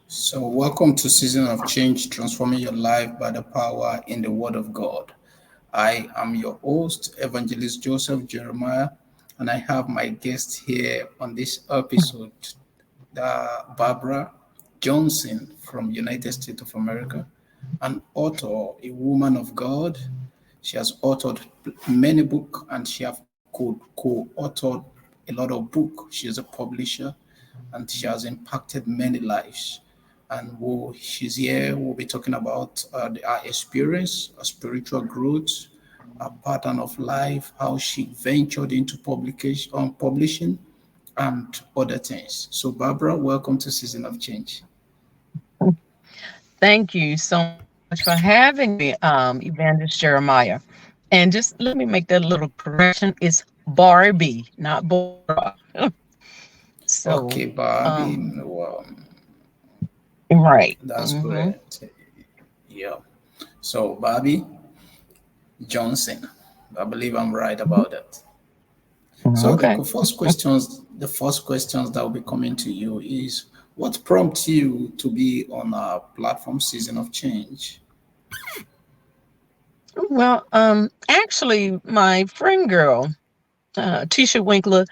So, welcome to Season of Change, transforming your life by the power in the Word of God. I am your host, Evangelist Joseph Jeremiah, and I have my guest here on this episode, Barbara Johnson from United States of America, an author, a woman of God. She has authored many books, and she have co-authored a lot of books. She is a publisher, and she has impacted many lives. And she's here, we'll be talking about our experience, our spiritual growth, our pattern of life, how she ventured into publishing, and other things. So, Barbara, welcome to Season of Change. Thank you so much for having me, Evangelist Jeremiah. And just let me make that little correction. It's Barbie, not Bora. So, Okay, Barbie. um, Well, right. that's great. Yeah. So, Barbie Johnson. I believe I'm right about that. So Okay. the first questions that will be coming to you is what prompts you to be on our platform Season of Change? Well, actually, my friend girl, Tisha Winkler,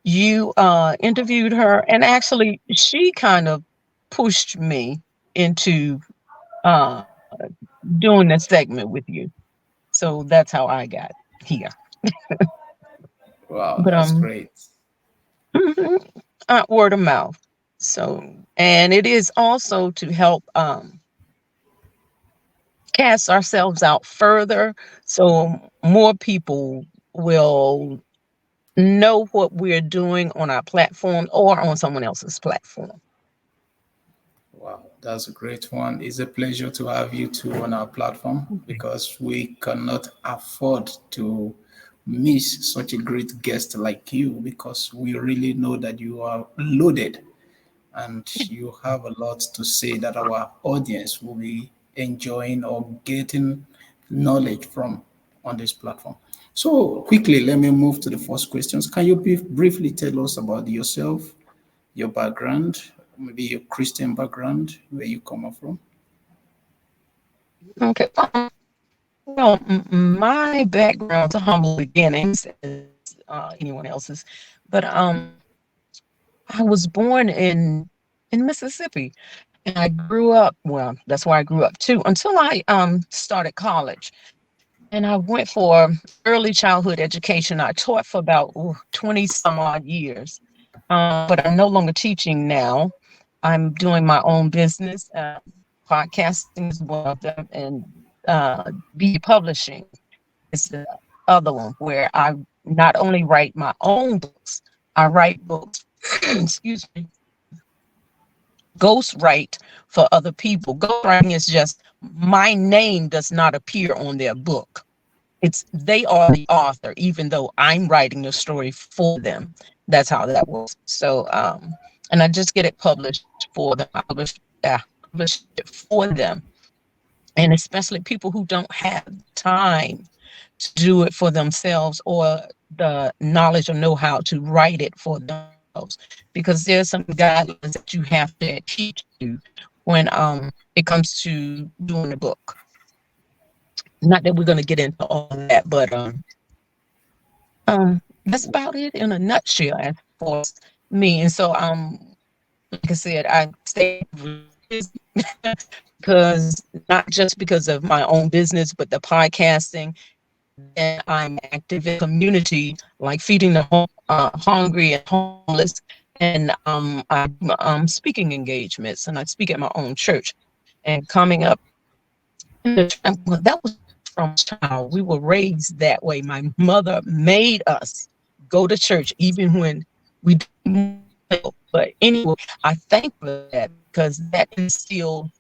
you interviewed her, and actually, she kind of pushed me into uh, doing this segment with you. So that's how I got here. Wow, But that's great. word of mouth. So, and it is also to help cast ourselves out further, so more people will know what we're doing on our platform or on someone else's platform. Wow, that's a great one. It's a pleasure to have you two on our platform because we cannot afford to miss such a great guest like you because we really know that you are loaded and you have a lot to say that our audience will be enjoying or getting knowledge from on this platform. So, quickly, let me move to the first questions. Can you briefly tell us about yourself, your background, maybe your Christian background, where you come up from? Okay. Well, my background's a humble beginnings as anyone else's, but I was born in Mississippi, and I grew up. Well, that's where I grew up too until I started college. And I went for early childhood education. I taught for about 20 some odd years, but I'm no longer teaching now. I'm doing my own business. Podcasting is one of them, and be publishing is the other one where I not only write my own books, I write books, excuse me, ghostwrite for other people. Ghostwriting is just my name does not appear on their book. It's they are the author, even though I'm writing the story for them. That's how that works. So, and I just get it published for them. Publish it for them, and especially people who don't have time to do it for themselves or the knowledge or know-how to write it for themselves, because there's some guidelines that you have to adhere to when it comes to doing a book. Not that we're going to get into all of that, but that's about it in a nutshell as far as me. And so, like I said, I stay really busy because not just because of my own business, but the podcasting. Then I'm active in community, like feeding the hungry and homeless, and I speaking engagements, and I speak at my own church. And coming up in the well, that was from a child. We were raised that way. My mother made us go to church even when we didn't want to. But anyway, I thank for that because that instilled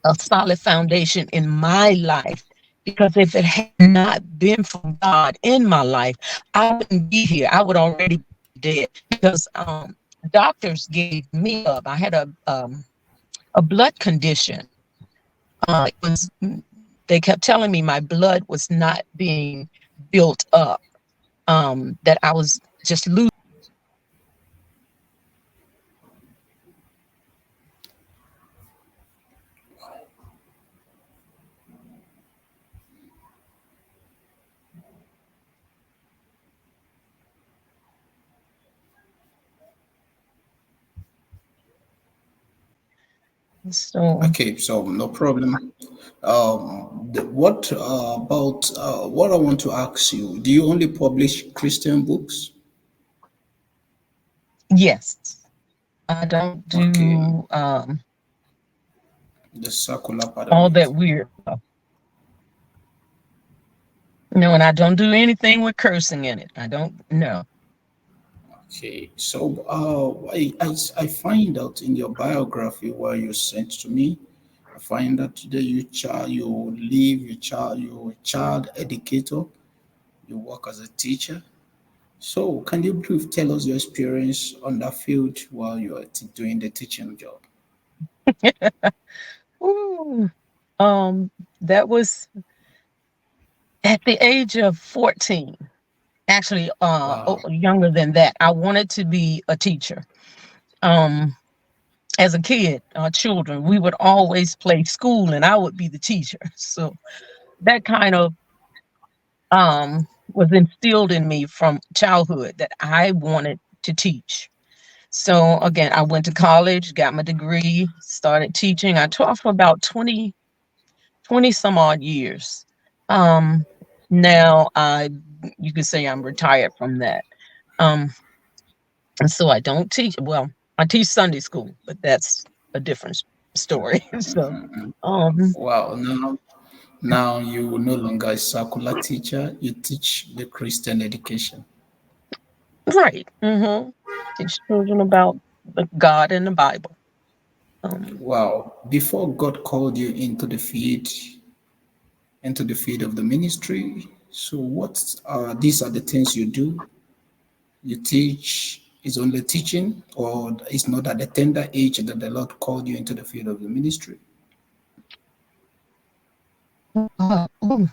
a solid foundation in my life. Because if it had not been for God in my life, I wouldn't be here. I would already be dead. Because doctors gave me up. I had a blood condition. It was they kept telling me my blood was not being built up. That I was just losing. So Okay, so no problem. What about what I want to ask you? Do you only publish Christian books? yes, I don't Okay, do the circular part of all it. that weird stuff. No, and I don't do anything with cursing in it. I don't know. Okay, so I find out in your biography where you sent to me, I find that today you live your child you're a child educator, you work as a teacher. So can you brief tell us your experience on that field while you are doing the teaching job? Ooh. Um, that was at the age of 14. Actually, Wow. younger than that. I wanted to be a teacher. Um, as a kid, children, we would always play school, and I would be the teacher. So that kind of was instilled in me from childhood that I wanted to teach. So again, I went to college, got my degree, started teaching. I taught for about 20 some odd years. Um, now you could say I'm retired from that. Um, and so I don't teach. Well, I teach Sunday school, but that's a different story. So, um, Wow. Now you no longer a circular teacher, you teach the Christian education. right. Teach children about the God and the Bible. Um, Wow. Before God called you into the field of the ministry, so what are these are the things you do? You teach is only teaching, or it's not at the tender age that the Lord called you into the field of the ministry? ooh,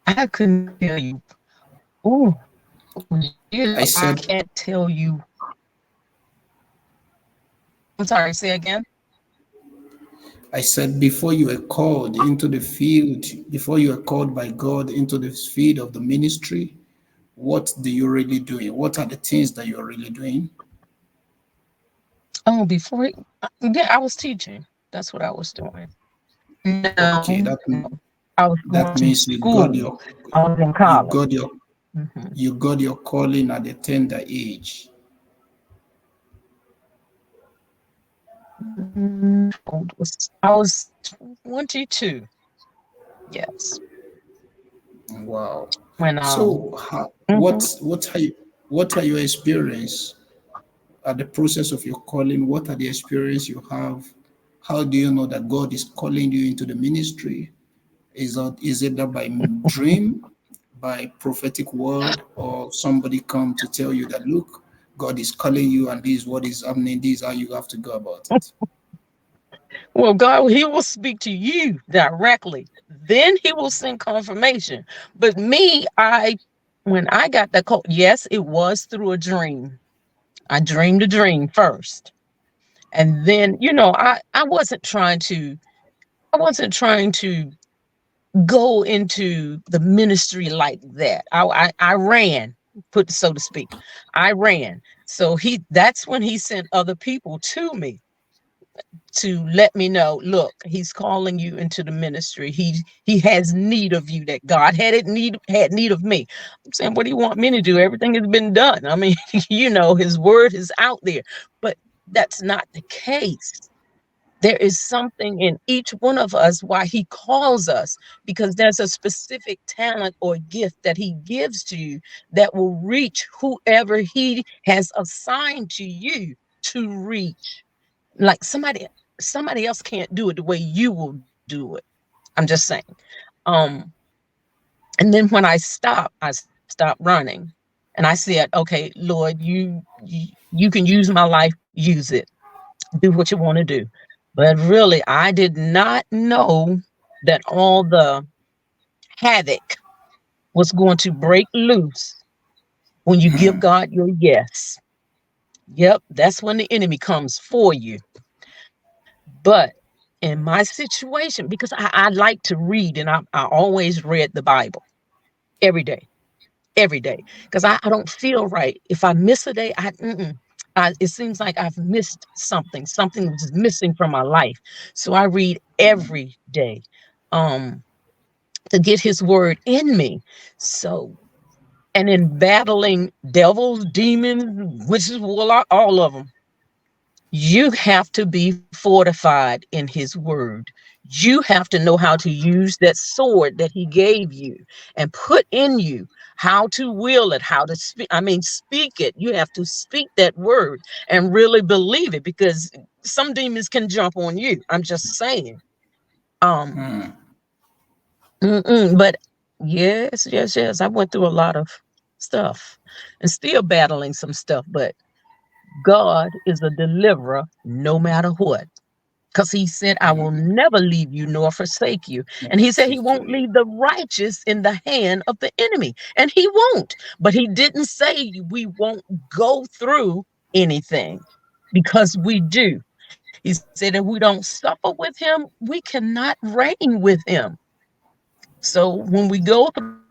I couldn't tell you. Ooh, years I I said can't tell you. I'm sorry. Say again. I said before you were called into the field, before you were called by God into the field of the ministry, what do you really doing? What are the things that you're really doing? Oh, yeah, I was teaching. That's what I was doing. Okay, No, that no. I was that going to means school. I was in you college. got your Mhm. you got your calling at the tender age. I was 22. Yes. Wow. When So mhm. what are your experience at the process of your calling? What are the experience you have? How do you know that God is calling you into the ministry? Is it that by dream, by prophetic word, or somebody come to tell you that look, God is calling you and this is what is happening, this is how you have to go about it? Well, God, He will speak to you directly. Then He will send confirmation. But me, when I got the call, yes, it was through a dream. I dreamed a dream first. And then, I wasn't trying to go into the ministry like that. I ran, put so to speak. I ran. So that's when he sent other people to me to let me know, look, he's calling you into the ministry. He has need of you, that God had need of me. I'm saying, what do you want me to do? Everything has been done. I mean, his word is out there. But that's not the case. There is something in each one of us why he calls us, because there's a specific talent or gift that he gives to you that will reach whoever he has assigned to you to reach. Like somebody else can't do it the way you will do it. I'm just saying. Um, and then when I stopped running, and I said, okay, Lord, you can use my life, use it, do what you want to do. But really, I did not know that all the havoc was going to break loose when you give God your yes. Yep, that's when the enemy comes for you. But in my situation, because I like to read, and I always read the Bible every day, every day, because I don't feel right. If I miss a day, it seems like I've missed something. Something was missing from my life. So I read every day um, to get His word in me. So, and in battling devils, demons, witches, warlock, all of them, you have to be fortified in His word. You have to know how to use that sword that He gave you and put in you how to wield it, how to speak. I mean, speak it. You have to speak that word and really believe it, because some demons can jump on you. I'm just saying. Um, Hmm. but yes, yes, yes. I went through a lot of stuff and still battling some stuff, but God is a deliverer no matter what. Because He said, I will never leave you nor forsake you. And He said He Thank won't you. leave the righteous in the hand of the enemy. And He won't. But He didn't say we won't go through anything, because we do. He said if we don't suffer with Him, we cannot reign with Him. So when we go through,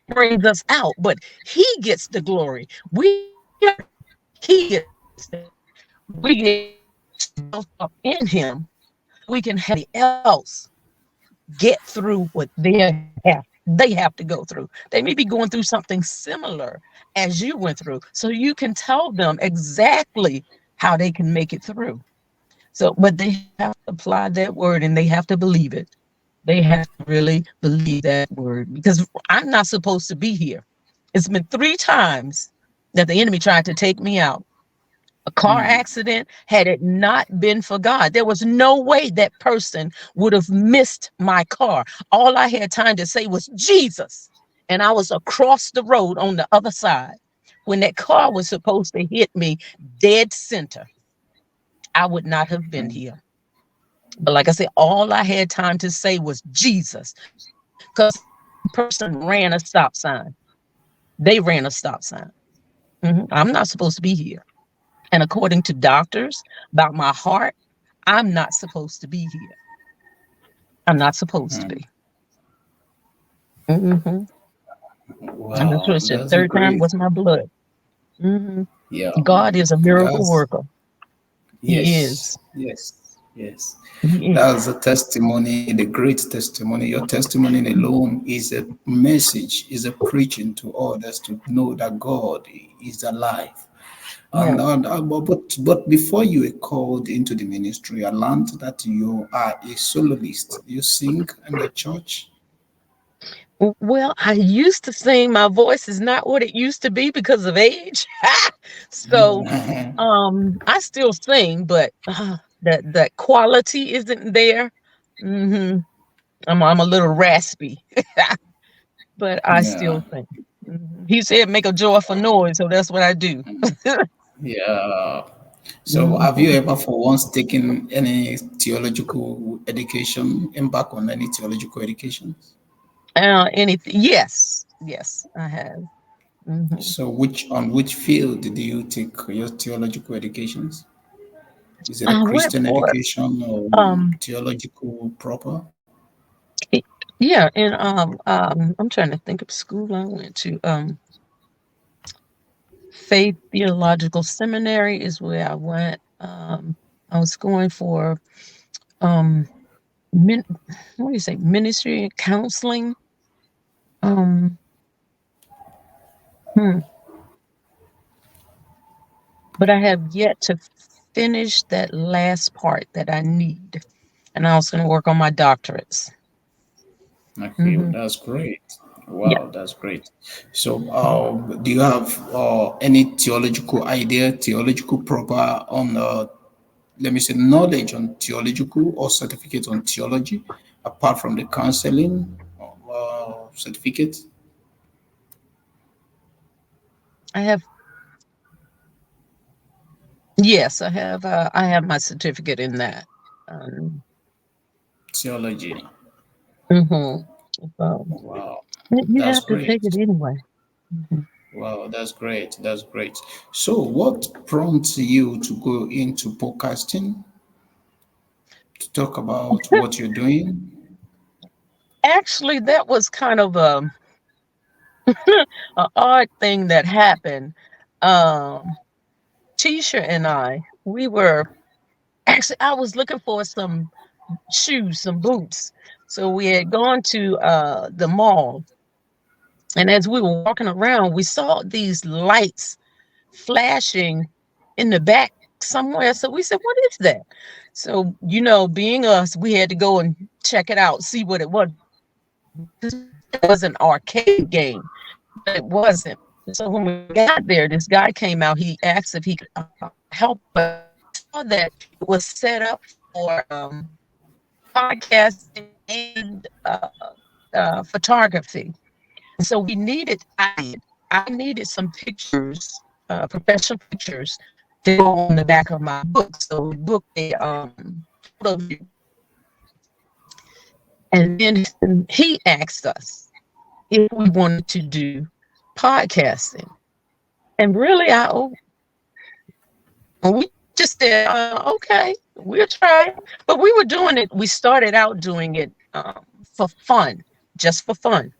He brings us out, but He gets the glory. We don't get the glory. He gets the glory. We get built up in Him so we can help somebody else get through what they have to go through. They may be going through something similar as you went through. So you can tell them exactly how they can make it through. So, but they have to apply that word and they have to believe it. They have to really believe that word, because I'm not supposed to be here. It's been 3 times that the enemy tried to take me out. A car accident, had it not been for God, there was no way that person would have missed my car. All I had time to say was Jesus. And I was across the road on the other side. When that car was supposed to hit me dead center, I would not have been here. But like I said, all I had time to say was Jesus, because the person ran a stop sign. They ran a stop sign. I'm not supposed to be here. And according to doctors about my heart, I'm not supposed to be here. I'm not supposed to be. hmm And that's what Wow, it said. that's Third time great. was my blood. hmm Yeah, God is a miracle that's worker. He yes, is. yes, yes. He That's is. a testimony, the great testimony. Your testimony alone is a message, is a preaching to others to know that God is alive. Yeah. But before you were called into the ministry, I learned that you are a soloist. You sing in the church. Well, I used to sing. My voice is not what it used to be because of age. So, I still sing, but that quality isn't there. hmm I'm a little raspy, but I Yeah, still sing. He said, "Make a joyful noise," so that's what I do. yeah. So, have you Mhm. ever, for once, taken any theological education, embark on any theological education? Anything? Yes, yes, I have. hmm So, which field do you take your theological educations? Is it a I went Christian for education or um, theological proper? y- yeah, and I'm trying to think of school I went to. Faith Theological Seminary is where I went. I was going for um, min- what do you say, ministry and counseling. Um, hmm, but I have yet to finish that last part that I need, and I was going to work on my doctorates. Okay, hmm that's great. Yeah. Wow, that's great. So, do you have any theological idea, theological proper on, let me say, knowledge on theological or certificate on theology, apart from the counseling certificate? I have. Yes, I have. I have my certificate in that. Um, Theology. mhm. So, Wow, you that's have to great. take it anyway. Mhm. Wow, that's great. That's great. So, what prompts you to go into podcasting to talk about what you're doing? Actually, that was kind of a odd thing that happened. Um, Tisha and we were actually, I was looking for some shoes, some boots. So we had gone to the mall, and as we were walking around, we saw these lights flashing in the back somewhere. So we said, "What is that?" So, being us, we had to go and check it out, see what it was. It was an arcade game, but it wasn't. So when we got there, this guy came out. He asked if he could help us. We saw that it was set up for podcasting and photography. And so we needed, I needed some pictures, professional pictures to go on the back of my book. So we booked a photo view. And then he asked us if we wanted to do podcasting. And really, we just said, okay, we'll try. But we were doing it, we started out doing it for fun, just for fun.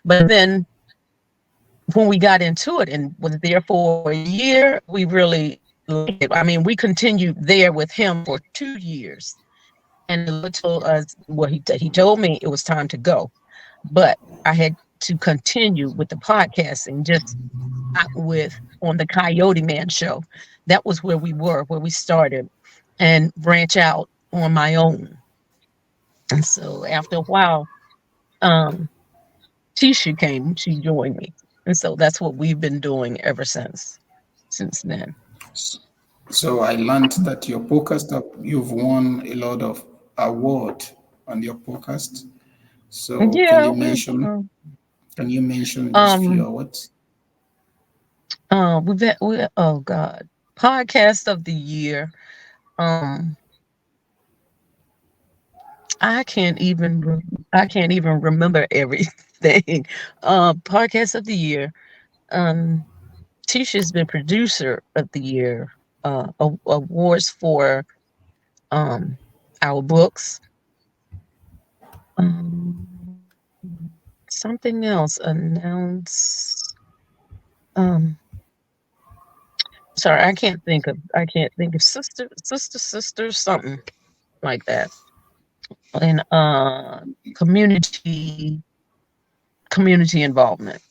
But then when we got into it and was there for a year, we really liked it. I mean, we continued there with him for 2 years. And the Lord told us, well, he told me it was time to go. But I had to continue with the podcasting, just not with on the Coyote Man show. That was where we started, and branch out on my own. And so after a while, um, Tisha came, she joined me. And so that's what we've been doing ever since then. So I learned that your podcast, you've won a lot of award on your podcast. So Yeah, we've can you mention these few um awards? oh God. Podcast of the year. Um I can't even remember everything. Podcast of the year. Um Tisha's been producer of the year. Awards for um our books. Something else announce. Um, sorry, I can't think of sister something like that. And community involvement.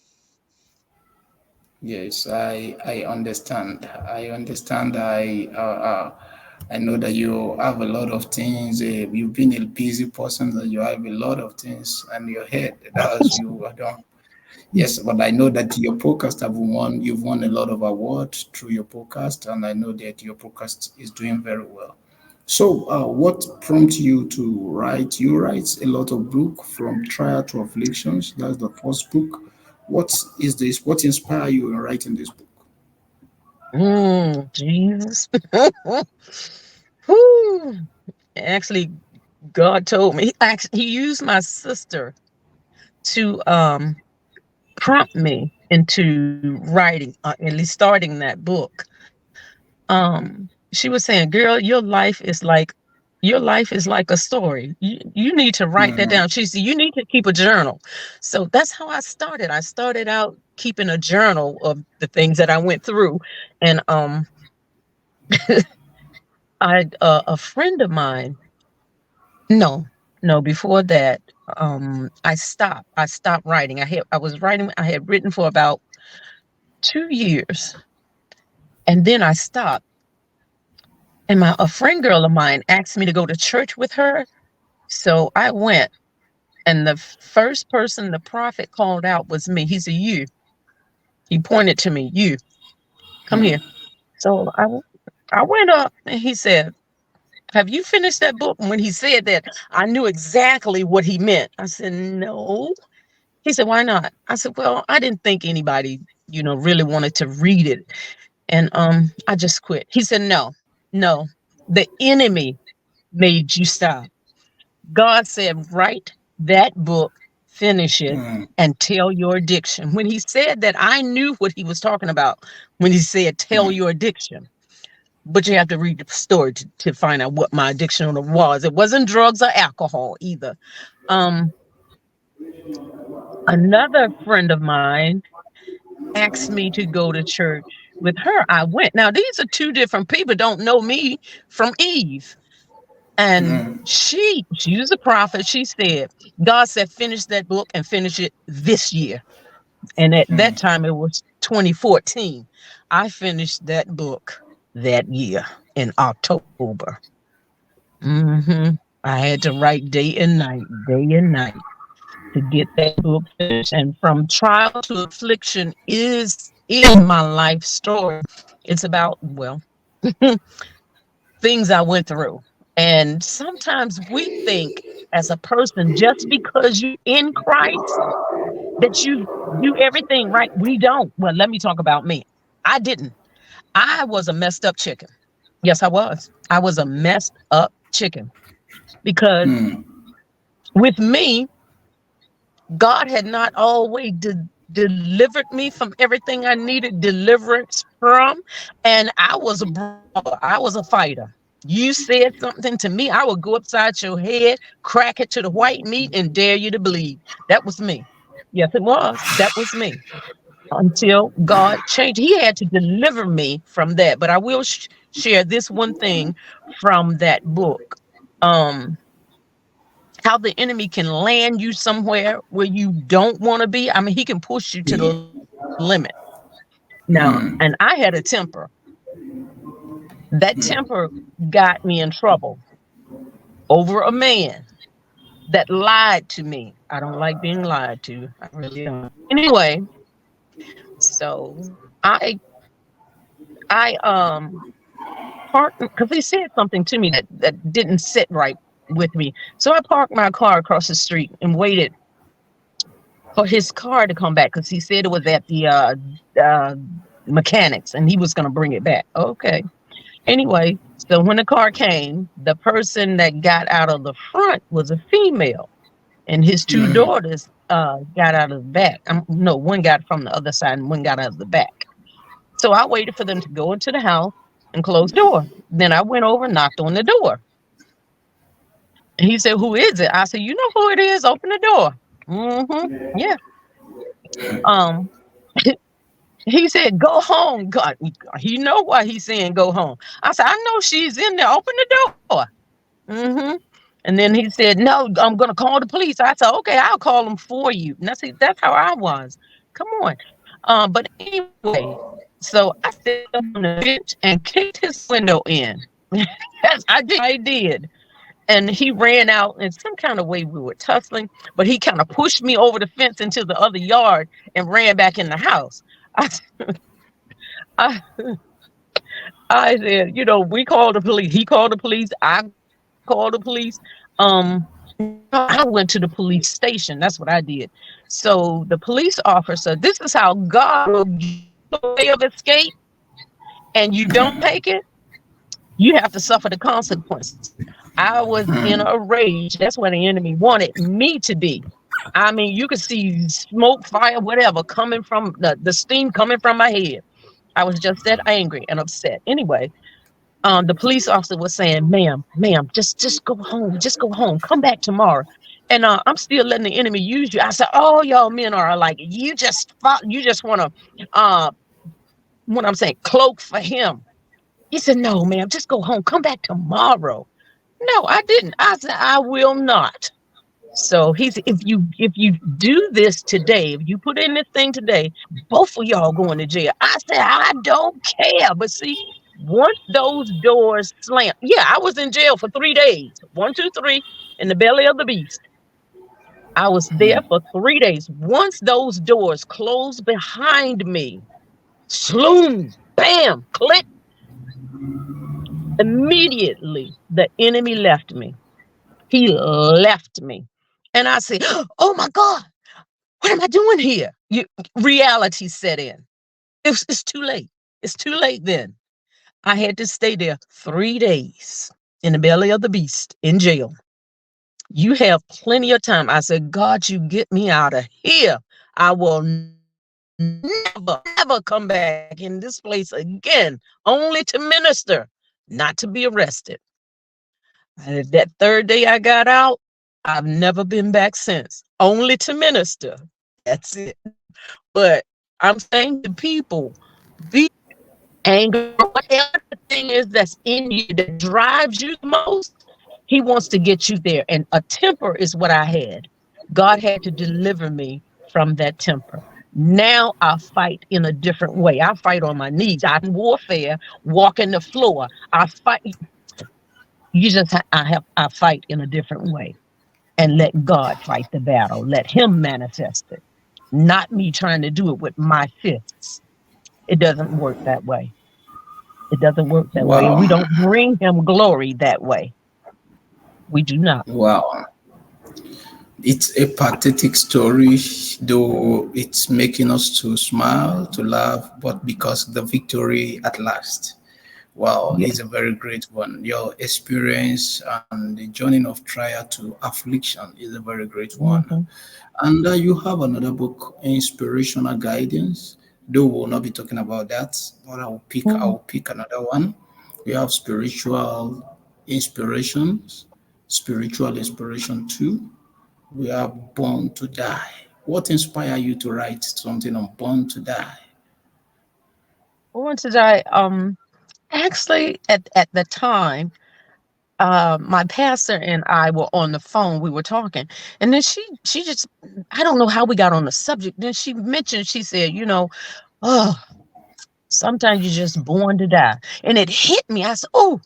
Yes, I understand. I understand. I know that you have a lot of things. You've been a busy person. That you have a lot of things on your head. That's you. I don't. Yes, but I know that your podcast have won. You've won a lot of awards through your podcast, and I know that your podcast is doing very well. So, what prompted you to write? You write a lot of book from trial to afflictions. That's the first book. What is this? What inspired you in writing this book? Jesus. Whew. Actually, God told me. He used my sister to prompt me into writing, at least starting that book. She was saying, "Girl, your life is like a story. You need to write that Mm, down." She said, "You need to keep a journal." So that's how I started. I started out keeping a journal of the things that I went through, and I a friend of mine. No, no, before that, I stopped writing. I had written for about 2 years, and then I stopped. And a friend girl of mine asked me to go to church with her. So I went, and the first person the prophet called out was me. He said, "You." He pointed to me, "You, come here." So I went up, and he said, "Have you finished that book?" And when he said that, I knew exactly what he meant. I said, "No." He said, "Why not?" I said, "Well, I didn't think anybody, really wanted to read it." And I just quit. He said, "No, no, the enemy made you stop. God said, write that book, finish it, mm, and tell your addiction." When he said that, I knew what he was talking about when he said, tell mm. your addiction. But you have to read the story to find out what my addiction was. It wasn't drugs or alcohol either. Um, Another friend of mine asked me to go to church. with her, I went. Now, these are two different people, don't know me from Eve. And she was a prophet. She said, God said, finish that book and finish it this year. And at that time, it was 2014. I finished that book that year in October. hmm I had to write day and night to get that book finished. And from trial to affliction is my life story. It's about, well, things I went through. And sometimes we think as a person, just because you in Christ, that you do everything right. We don't. Well, let me talk about me. I didn't. I was a messed up chicken. Yes, I was. I was a messed up chicken because with me, God had not always delivered me from everything I needed deliverance from. And I was a brawler. I was a fighter. You said something to me, I would go upside your head, crack it to the white meat, and dare you to bleed. That was me. Yes, it was. That was me. Until God changed. He had to deliver me from that. But I will share this one thing from that book. Um, how the enemy can land you somewhere where you don't want to be. I mean, he can push you to the limit. Now, and I had a temper. That temper got me in trouble over a man that lied to me. I don't like being lied to. I really don't. Anyway, so I parked because he said something to me that didn't sit right with me. So I parked my car across the street and waited for his car to come back because he said it was at the uh, mechanics and he was going to bring it back. Okay. Anyway, so when the car came, the person that got out of the front was a female, and his two daughters got out of the back. No, one got from the other side and one got out of the back. So I waited for them to go into the house and close the door. Then I went over and knocked on the door. And he said, "Who is it?" I said, "You know who it is. Open the door." Yeah. Um, he said, "Go home." God, he know why he's saying go home. I said, "I know she's in there. Open the door." hmm And then he said, "No, I'm gonna call the police." I said, "Okay, I'll call them for you." And that's how I was. Come on. But anyway, so I sat up on the bench and kicked his window in. Yes, I did. And he ran out in some kind of way. We were tussling, but he kind of pushed me over the fence into the other yard and ran back in the house. I, I, I said, we called the police. He called the police. I called the police. Um, I went to the police station. That's what I did. So the police officer, this is how God will give you a way of escape and you don't take it, you have to suffer the consequences. I was in a rage. That's where the enemy wanted me to be. I mean, you could see smoke, fire, whatever coming from the steam coming from my head. I was just that angry and upset. Anyway, the police officer was saying, ma'am, just go home. Just go home. Come back tomorrow. And I'm still letting the enemy use you. I said, all y'all men are like, you just want to, what I'm saying, cloak for him. He said, no, ma'am, just go home. Come back tomorrow. No, I didn't. I said, I will not. So he said, if you do this today, if you put in this thing today, both of y'all going to jail. I said, I don't care. But see, once those doors slam, yeah, I was in jail for 3 days. 1, 2, 3, in the belly of the beast. I was there for 3 days. Once those doors closed behind me, sloom, bam, click, immediately the enemy left me. He left me. And I said, oh my God, what am I doing here? Reality set in. It's too late. It's too late then. I had to stay there 3 days in the belly of the beast in jail. You have plenty of time. I said, God, you get me out of here. I will never come back in this place again, only to minister, not to be arrested. And that third day I got out, I've never been back since, only to minister. That's it. But I'm saying to people, be anger, whatever the thing is that's in you that drives you the most, he wants to get you there. And a temper is what I had. God had to deliver me from that temper. Now I fight in a different way. I fight on my knees. I'm in warfare, walking the floor. I fight. You just, I fight in a different way and let God fight the battle. Let Him manifest it, not me trying to do it with my fists. It doesn't work that way. It doesn't work that way. And Wow. we don't bring Him glory that way. We do not. Wow. It's a pathetic story, though it's making us to smile, to laugh, but because the victory at last. Wow, Yeah. it's a very great one. Your experience and the journey of trial to affliction is a very great one. Mhm, And you have another book, Inspirational Guidance. Though we'll not be talking about that, but mhm. I'll pick another one. We have spiritual inspirations, spiritual inspiration too. We are born to die. What inspired you to write something on born to die? Born to Die. Actually, at the time, my pastor and I were on the phone. We were talking, and then she just, I don't know how we got on the subject. Then she mentioned, she said, oh, sometimes you're just born to die, and it hit me. I said, oh,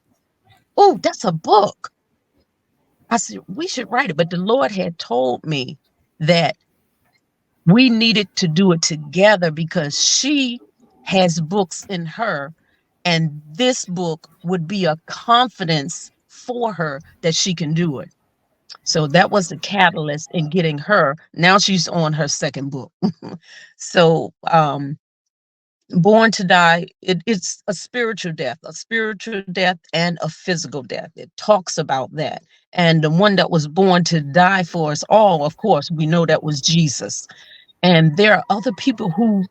that's a book. I said we should write it, but the Lord had told me that we needed to do it together because she has books in her, and this book would be a confidence for her that she can do it. So that was the catalyst in getting her. Now she's on her second book. So Born to Die, it's a spiritual death and a physical death. It talks about that. And the one that was born to die for us all, of course, we know that was Jesus. And there are other people who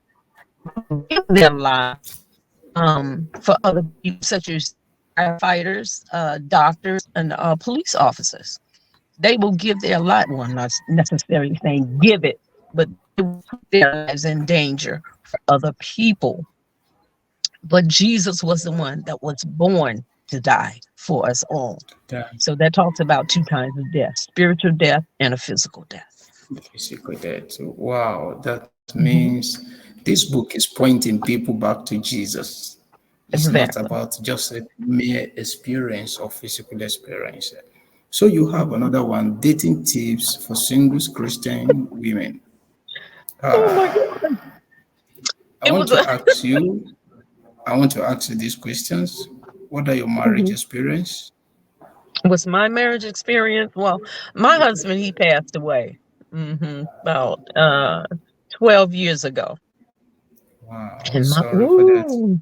give their lives for other people, such as firefighters, doctors, and police officers. They will give their life. Well, I'm not necessarily saying give it, but they will put their lives in danger for other people. But Jesus was the one that was born to die for us all. Yeah, So that talks about two kinds of death: spiritual death and a physical death. physical death. Wow, that Mhm. means this book is pointing people back to Jesus. It's not Exactly. about just a mere experience or physical experience. So you have another one, dating tips for single Christian women. Oh my God. I It want was to a ask you, I want to ask you these questions. What are your marriage Mhm. experience? Was my marriage experience. Well, my husband, he passed away about 12 years ago. Wow, And my sorry for that. ooh,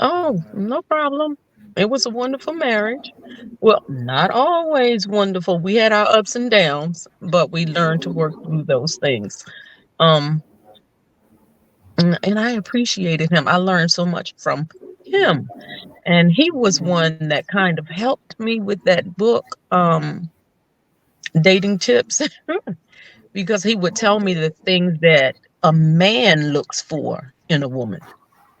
oh, no problem. It was a wonderful marriage. Well, not always wonderful. We had our ups and downs, but we learned to work through those things. Um, and I appreciated him. I learned so much from him. And he was one that kind of helped me with that book, Dating Tips, because he would tell me the things that a man looks for in a woman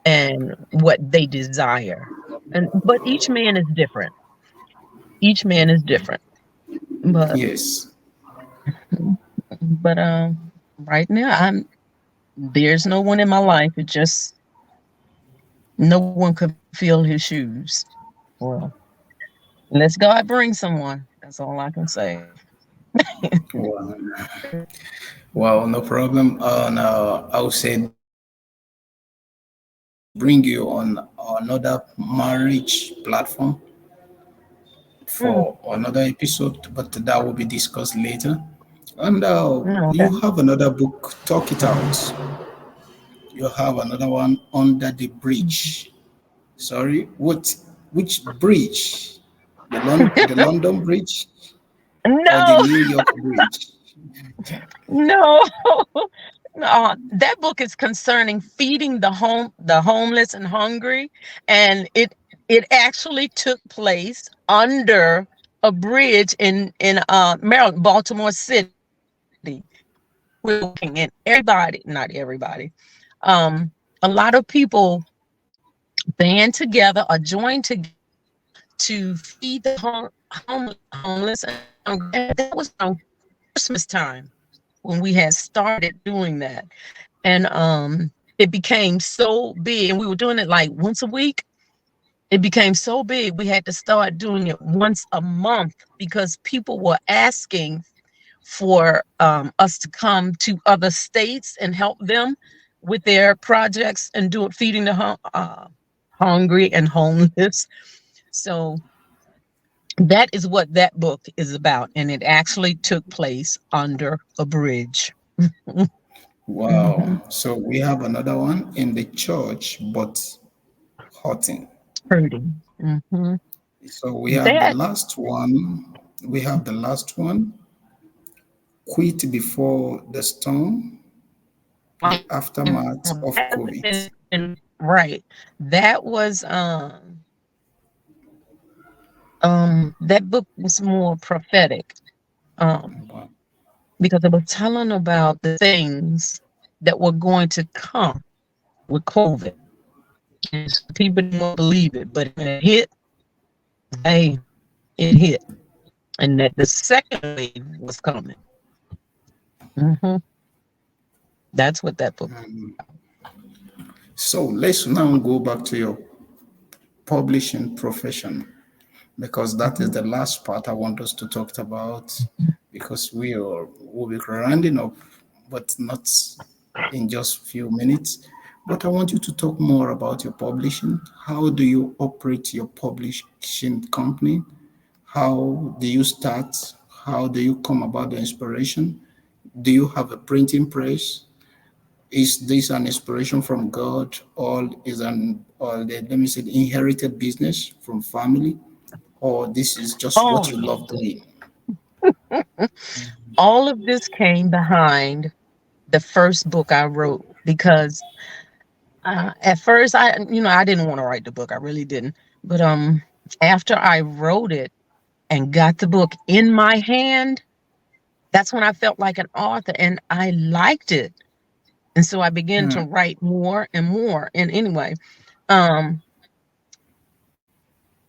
and what they desire. And but each man is different. Each man is different. But Yes. but right now there's no one in my life. It just no one could fill his shoes. Well, unless God brings someone. That's all I can say. Wow. Well, no problem. I would say that we will bring you on another marriage platform for Mm, another episode, but that will be discussed later. And okay. you have another book, Talk It Out. You have another one, Under the Mhm. Bridge. Sorry, what? Which bridge? The London Bridge or the No, New York Bridge? no. That book is concerning feeding the homeless and hungry, and it actually took place under a bridge in Maryland, Baltimore City. We're looking, and everybody, not everybody, a lot of people band together or joined together to feed the homeless and hungry. And that was around Christmas time when we had started doing that. And it became so big, and we were doing it like once a week. It became so big, we had to start doing it once a month because people were asking for us to come to other states and help them with their projects and do it, feeding the hungry and homeless. So that is what that book is about, and it actually took place under a bridge. Wow. Mhm. So we have another one in the church, but hurting. Hurting. So we have the That last one. We have the last one. Quit before the storm. The aftermath of COVID. right. That was that book was more prophetic. Um Wow. because it was telling about the things that were going to come with COVID. And some people didn't want to believe it, but when it hit, hey, it hit. And that the second wave was coming. hmm That's what that book. So let's now go back to your publishing profession, because that is Mhm. the last part I want us to talk about, because we'll be rounding up, but not in just few minutes. But I want you to talk more about your publishing. How do you operate your publishing company? How do you start? How do you come about the inspiration? Do you have a printing press? Is this an inspiration from God, or is an or the, let me say, the inherited business from family, or this is just what Oh, you love doing? all of this came behind the first book I wrote because at first I didn't want to write the book. I really didn't. But after I wrote it and got the book in my hand, that's when I felt like an author and I liked it. And so I began to write more and more. And anyway, um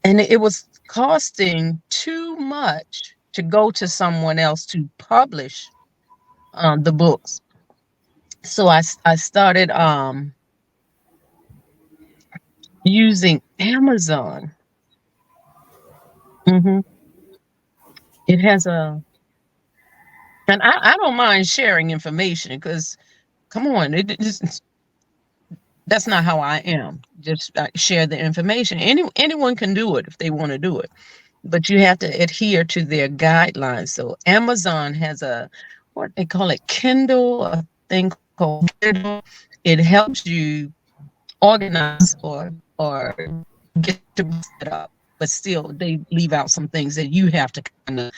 and it was costing too much to go to someone else to publish the books. So I started using Amazon. hmm It has a, and I don't mind sharing information because come on, that's not how I am. Just share the information. Anyone can do it if they want to do it, but you have to adhere to their guidelines. So Amazon has a, what they call it, Kindle, a thing called Kindle. It helps you organize or get your book set up, but still they leave out some things that you have to kind of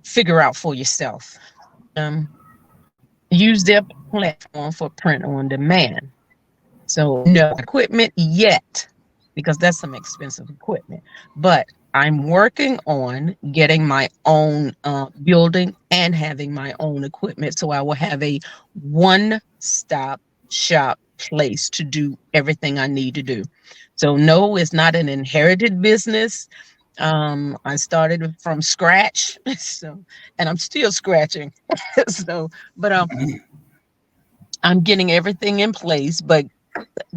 figure out for yourself. Um, use their platform for print on demand. So no equipment yet, because that's some expensive equipment. But I'm working on getting my own building and having my own equipment, so I will have a one-stop shop place to do everything I need to do. So no, it's not an inherited business. I started from scratch, so and I'm still scratching. So, but I'm getting everything in place. But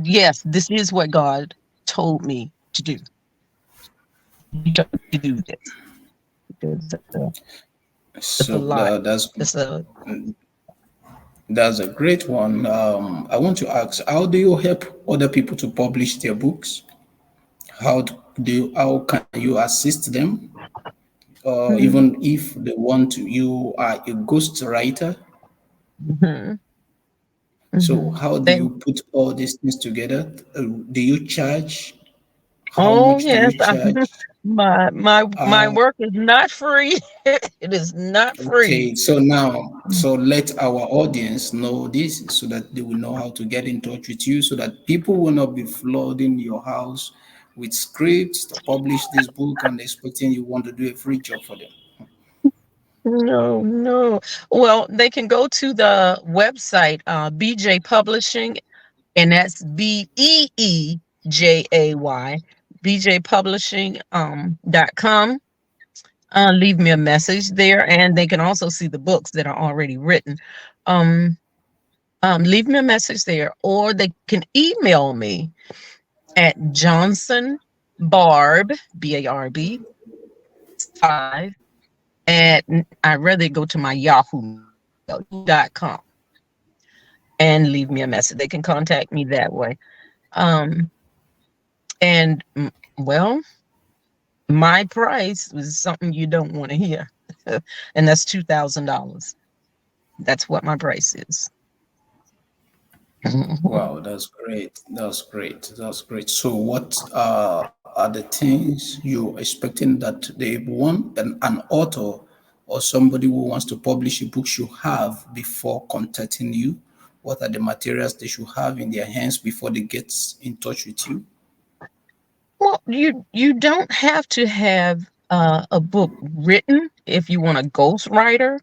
yes, this is what God told me to do. He told me to do this because it's a So lot. It's a that's a great one. I want to ask, how do you help other people to publish their books? How can you assist them? mhm, Even if they want to, you are a ghostwriter. mhm, So mhm. how do They, you put all these things together? Do you charge? How oh much do yes, you charge? my work is not free. It is not free. Okay, so now, so let our audience know this so that they will know how to get in touch with you, so that people will not be flooding your house with scripts to publish this book and expecting you want to do a free job for them. No, no. Well, they can go to the website, BJ Publishing, and that's BEE BJay, bjpublishing.com. Leave me a message there, and they can also see the books that are already written. Um, Leave me a message there, or they can email me at Johnson Barb, BARB 5 at I'd rather go to my Yahoo mail, yahoo.com, and leave me a message. They can contact me that way. Um, and well, my price was something you don't want to hear, and that's $2,000. That's what my price is. Mhm. Wow, that's great. That's great. That's great. So, what are the things you're expecting that they want an author or somebody who wants to publish a book should have before contacting you? What are the materials they should have in their hands before they get in touch with you? Well, you don't have to have a book written if you want a ghostwriter,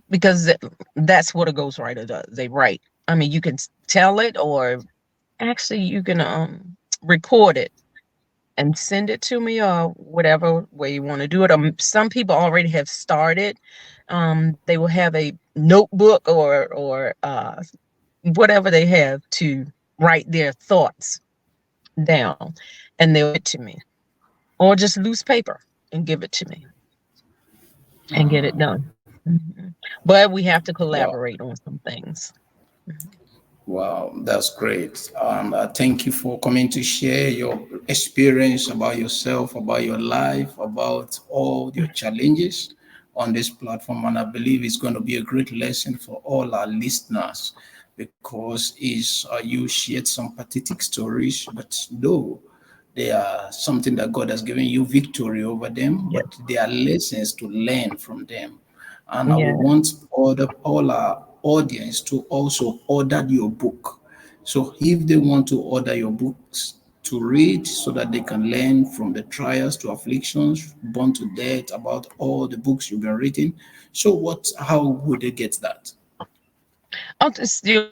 because that's what a ghostwriter does. They write. I mean, you can tell it, or actually, you can record it and send it to me, or whatever way you want to do it. Some people already have started. They will have a notebook, or whatever they have to write their thoughts down, and they'll give it to me, or just loose paper and give it to me and get it done. Mhm. But we have to Wow. collaborate on some things. Mhm. Wow, that's great. Thank you for coming to share your experience about yourself, about your life, about all your challenges on this platform. And I believe it's going to be a great lesson for all our listeners because you shared some pathetic stories, but no, they are something that God has given you victory over them, Yeah, but they are lessons to learn from them. And I will yeah. want all our audience to also order your book. So if they want to order your books to read so that they can learn from the trials to afflictions, born to death, about all the books you've been reading. So how would they get that? I'll just you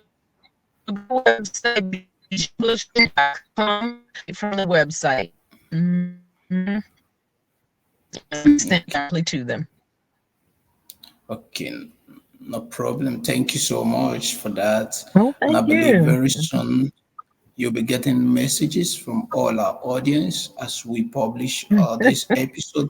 go to the website bjpublishing.com, right from the website. Mm-hmm. And sent Okay. directly to them. Okay, no problem. Thank you so much for that. Oh, And I thank believe you. very soon you'll be getting messages from all our audience as we publish this episode.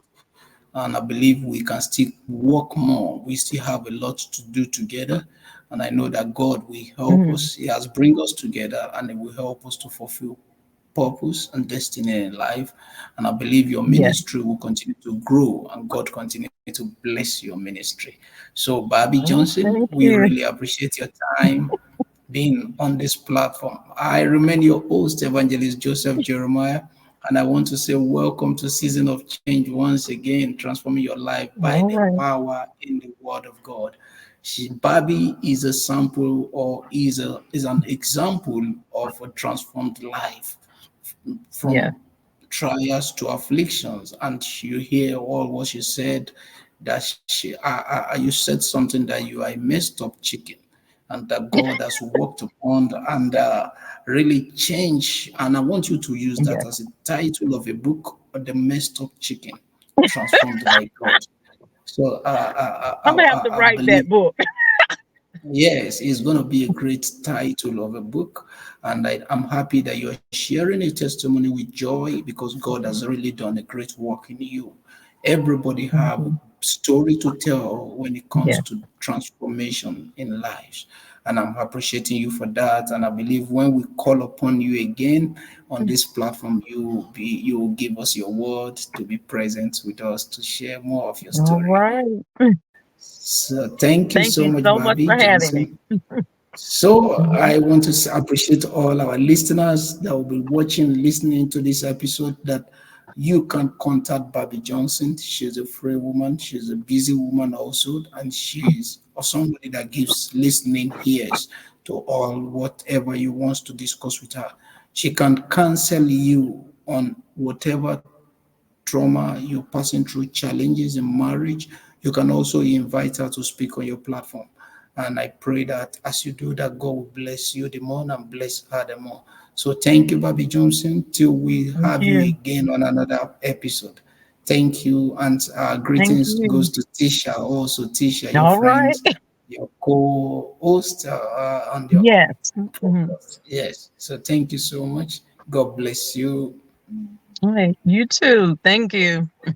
And I believe we can still work more. We still have a lot to do together. And I know that God will help Mhm. us. He has bring us together and He will help us to fulfill purpose and destiny in life. And I believe your Yeah. ministry will continue to grow and God continue to bless your ministry. So, Barbie Oh, Johnson, thank we you. really appreciate your time being on this platform. I remain your host, Evangelist Joseph Jeremiah, and I want to say welcome to Season of Change once again, transforming your life by All the right. power in the Word of God. Barbie is a sample or is an example of a transformed life Yeah. from trials to afflictions. And you hear all what she said that you said something that you are a messed up chicken and that God has worked upon and really changed. And I want you to use Yeah. that as a title of a book, The Messed Up Chicken, Transformed by God. So I'm gonna have to I write that believe book. yes, it's going to be a great title of a book. And I'm happy that you're sharing a testimony with joy because God has really done a great work in you. Everybody have a Mhm. story to tell when it comes Yeah. to transformation in lives. And I'm appreciating you for that. And I believe when we call upon you again on this platform, you will give us your word to be present with us to share more of your All story. right. So thank you Thank so you much, so much Barbie for having me. Johnson. So Mhm. I want to appreciate all our listeners that will be watching, listening to this episode. That you can contact Barbie Johnson. She's a free woman. She's a busy woman also, and she's somebody that gives listening ears to all whatever you want to discuss with her. She can counsel you on whatever trauma, you're passing through challenges in marriage, you can also invite her to speak on your platform. And I pray that as you do that, God will bless you the more and bless her the more. So thank you, Barbie Johnson. Till we Thank have you you. again on another episode. Thank you, and Thank greetings you. goes to Tisha. Also, Tisha, your All right. friend, your co-host on the Yes. Mhm. podcast. Yes. So thank you so much. God bless you. All right. You too. Thank you.